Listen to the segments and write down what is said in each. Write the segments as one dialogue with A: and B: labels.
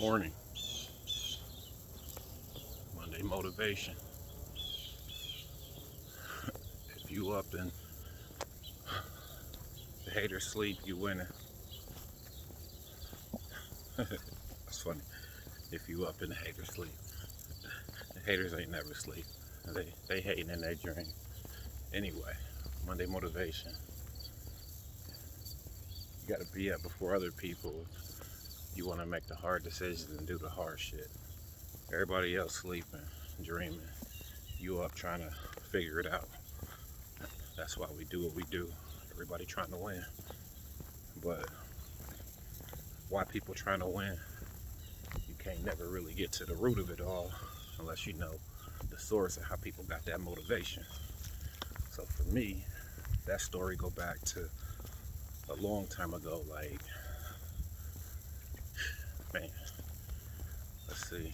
A: Morning, Monday motivation. If you up and the haters sleep, you winning. That's funny. If you up and the haters sleep, the haters ain't never sleep. They hating in their dream. Anyway, Monday motivation. You gotta be up before other people. You wanna make the hard decisions and do the hard shit. Everybody else sleeping, dreaming. You up trying to figure it out. That's why we do what we do. Everybody trying to win. But why people trying to win? You can't never really get to the root of it all unless you know the source of how people got that motivation. So for me, that story go back to a long time ago. Like, man, let's see.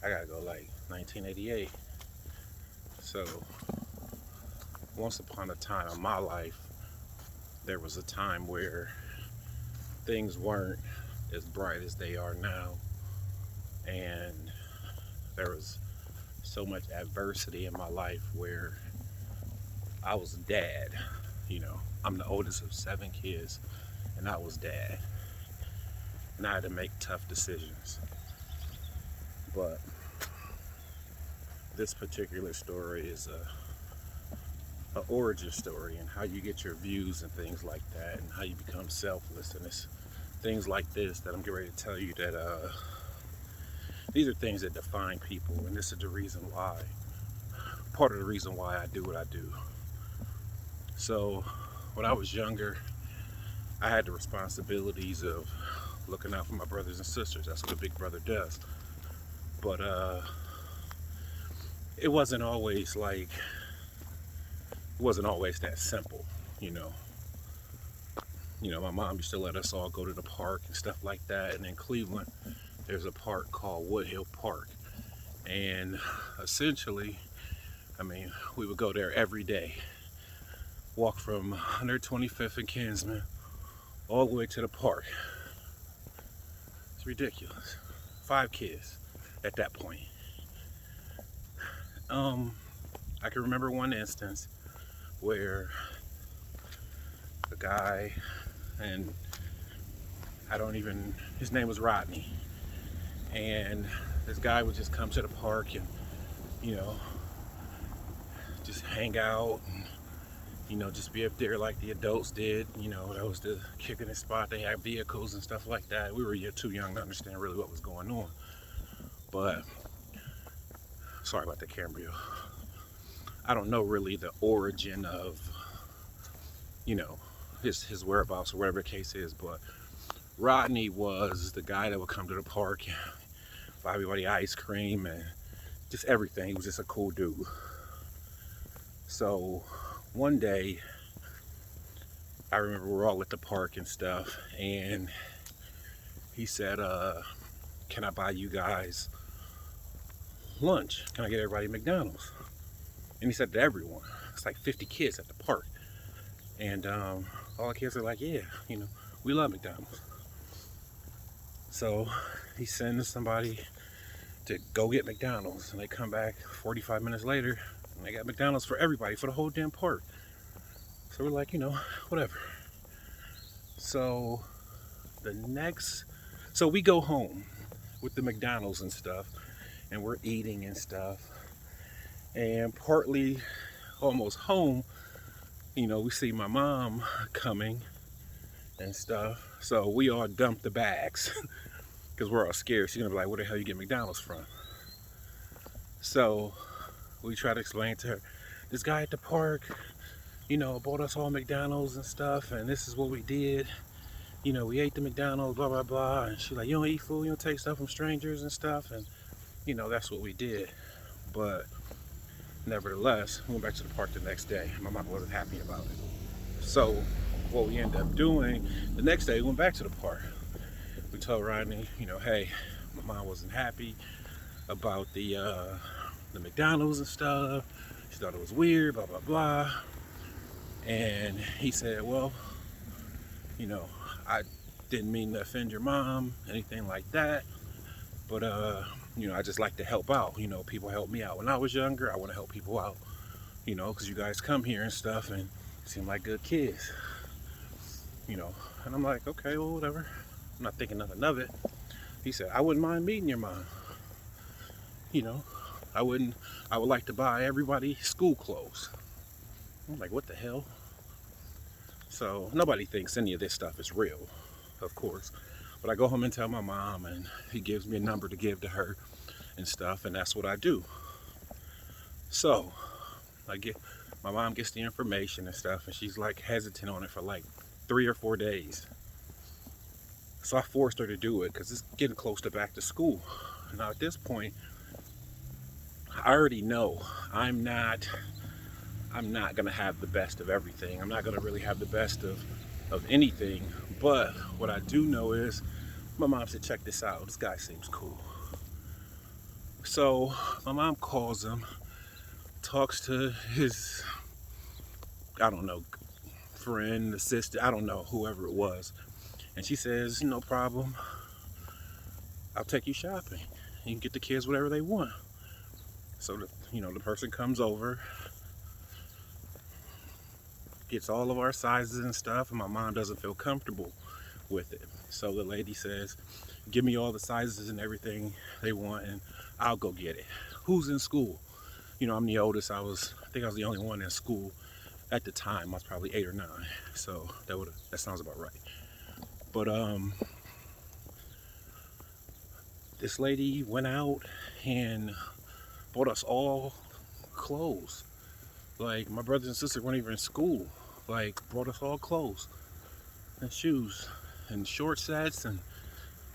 A: I gotta go like 1988. So once upon a time in my life, there was a time where things weren't as bright as they are now, and there was so much adversity in my life where I was dad. I'm the oldest of 7 kids, and I was dad, and I had to make tough decisions. But this particular story is a origin story, and how you get your views and things like that, and how you become selfless. And it's things like this that I'm getting ready to tell you that these are things that define people, and this is the reason why, part of the reason why I do what I do. So when I was younger, I had the responsibilities of looking out for my brothers and sisters. That's what a big brother does. But it wasn't always that simple, you know. My mom used to let us all go to the park and stuff like that. And in Cleveland, there's a park called Woodhill Park. And essentially, we would go there every day. Walk from 125th and Kinsman all the way to the park. It's ridiculous. 5 kids at that point. I can remember one instance where a guy, and his name was Rodney, and this guy would just come to the park and, just hang out and, just be up there like the adults did. That was the kicking the spot. They had vehicles and stuff like that. We were too young to understand really what was going on. But, sorry about the camera. I don't know really the origin of, his whereabouts or whatever the case is, but Rodney was the guy that would come to the park and buy everybody ice cream and just everything. He was just a cool dude. So one day, I remember we were all at the park and stuff, and he said, can I buy you guys lunch? Can I get everybody McDonald's? And he said to everyone. It's like 50 kids at the park. And all the kids are like, yeah, we love McDonald's. So he sends somebody to go get McDonald's, and they come back 45 minutes later, and they got McDonald's for everybody, for the whole damn park. So we're like, whatever. So so we go home with the McDonald's and stuff, and we're eating and stuff. And partly almost home, we see my mom coming and stuff. So we all dump the bags because we're all scared. She's gonna be like, where the hell you get McDonald's from? So we try to explain to her, this guy at the park, bought us all McDonald's and stuff, and this is what we did. We ate the McDonald's, blah, blah, blah. And she's like, you don't eat food, you don't take stuff from strangers and stuff. And, that's what we did. But nevertheless, we went back to the park the next day. My mom wasn't happy about it. So what we ended up doing, the next day we went back to the park. We told Rodney, hey, my mom wasn't happy about the McDonald's and stuff. She thought it was weird, blah, blah, blah. And he said, well, Didn't mean to offend your mom, anything like that. But I just like to help out. People help me out. When I was younger, I want to help people out. Because you guys come here and stuff and seem like good kids. And I'm like, okay, well, whatever. I'm not thinking nothing of it. He said, I wouldn't mind meeting your mom. You know, I would like to buy everybody school clothes. I'm like, what the hell? So nobody thinks any of this stuff is real, of course. But I go home and tell my mom, and he gives me a number to give to her and stuff, and that's what I do. So my mom gets the information and stuff, and she's like hesitant on it for like 3 or 4 days. So I forced her to do it because it's getting close to back to school. Now at this point, I already know I'm not gonna have the best of everything. I'm not gonna really have the best of anything. But what I do know is my mom said, check this out. This guy seems cool. So my mom calls him, talks to his, I don't know, friend, assistant, I don't know, whoever it was. And she says, no problem. I'll take you shopping. You can get the kids whatever they want. So the person comes over, gets all of our sizes and stuff, and my mom doesn't feel comfortable with it. So the lady says, give me all the sizes and everything they want, and I'll go get it. Who's in school? I'm the oldest. I think I was the only one in school at the time. I was probably 8 or 9. So that sounds about right. But this lady went out and bought us all clothes. Like, my brothers and sisters weren't even in school. Like, brought us all clothes and shoes and short sets and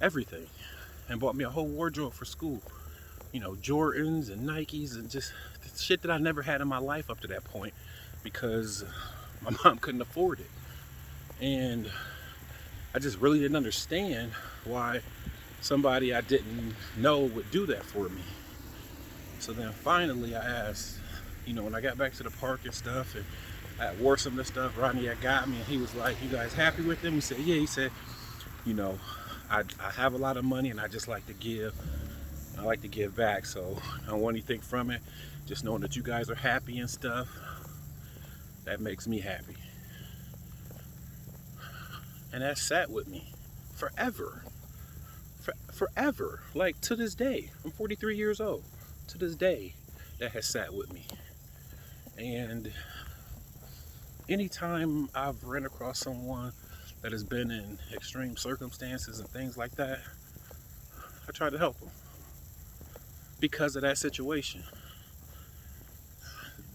A: everything, and bought me a whole wardrobe for school. Jordans and Nikes and just shit that I never had in my life up to that point because my mom couldn't afford it. And I just really didn't understand why somebody I didn't know would do that for me. So then finally I asked, when I got back to the park and stuff, and I wore some of the stuff Rodney had got me, and he was like, you guys happy with them? We said, yeah. He said, I have a lot of money and I just like to give. I like to give back, so I don't want anything from it. Just knowing that you guys are happy and stuff, that makes me happy. And that sat with me forever. Forever. Like, to this day. I'm 43 years old. To this day, that has sat with me. And anytime I've ran across someone that has been in extreme circumstances and things like that, I try to help them because of that situation.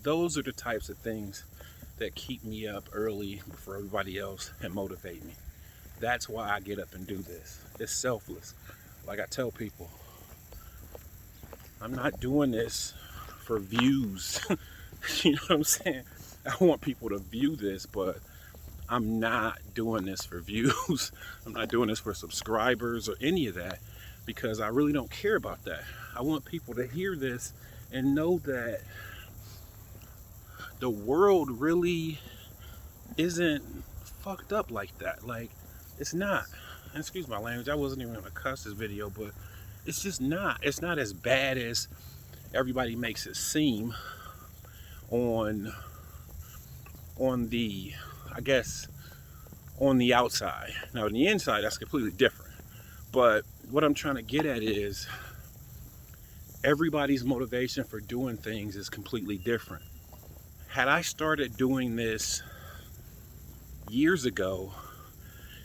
A: Those are the types of things that keep me up early before everybody else and motivate me. That's why I get up and do this. It's selfless. Like I tell people, I'm not doing this for views. You know what I'm saying? I want people to view this, but I'm not doing this for views. I'm not doing this for subscribers or any of that, because I really don't care about that. I want people to hear this and know that the world really isn't fucked up like that. Like, it's not. And excuse my language, I wasn't even gonna cuss this video, but it's just not. It's not as bad as everybody makes it seem on the, I guess, on the outside. Now on the inside, that's completely different. But what I'm trying to get at is everybody's motivation for doing things is completely different. Had I started doing this years ago,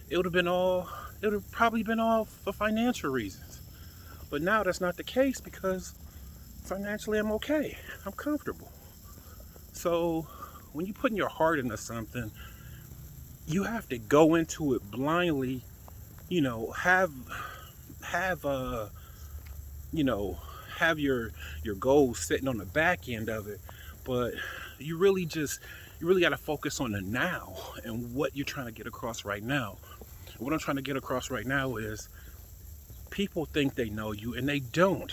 A: it would have probably been all for financial reasons. But now that's not the case because financially I'm okay. I'm comfortable. So when you're putting your heart into something, you have to go into it blindly, have your goals sitting on the back end of it, but you really got to focus on the now and what you're trying to get across right now. And what I'm trying to get across right now is people think they know you and they don't.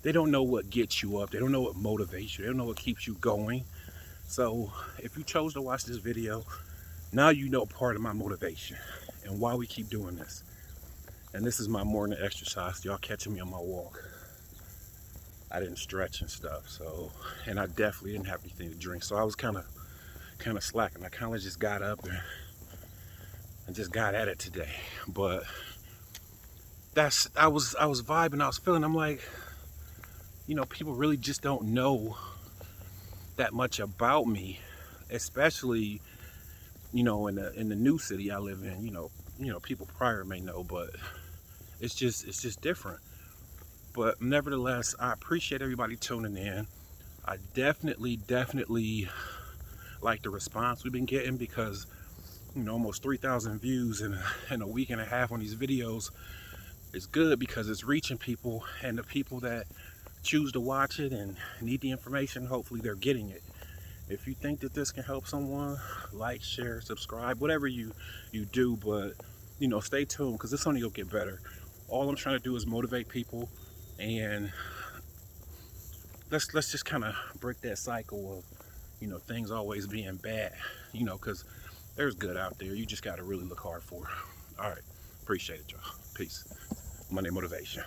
A: They don't know what gets you up. They don't know what motivates you. They don't know what keeps you going. So if you chose to watch this video, now you know part of my motivation and why we keep doing this. And this is my morning exercise. Y'all catching me on my walk. I didn't stretch and stuff, so, and I definitely didn't have anything to drink, so I was kind of slacking. I kind of just got up and just got at it today. But I was vibing, I was feeling. I'm like, you know, people really just don't know that much about me, especially, you know, in the new city I live in. You know, people prior may know, but it's just different. But nevertheless, I appreciate everybody tuning in. I definitely like the response we've been getting, because, you know, almost 3,000 views in a week and a half on these videos is good, because it's reaching people, and the people that choose to watch it and need the information, hopefully they're getting it. If you think that this can help someone, like, share, subscribe, whatever you do. But, you know, stay tuned, because it's only gonna get better. All I'm trying to do is motivate people, and let's just kind of break that cycle of, you know, things always being bad, you know, because there's good out there. You just got to really look hard for it. All right. Appreciate it, y'all. Peace. Monday motivation.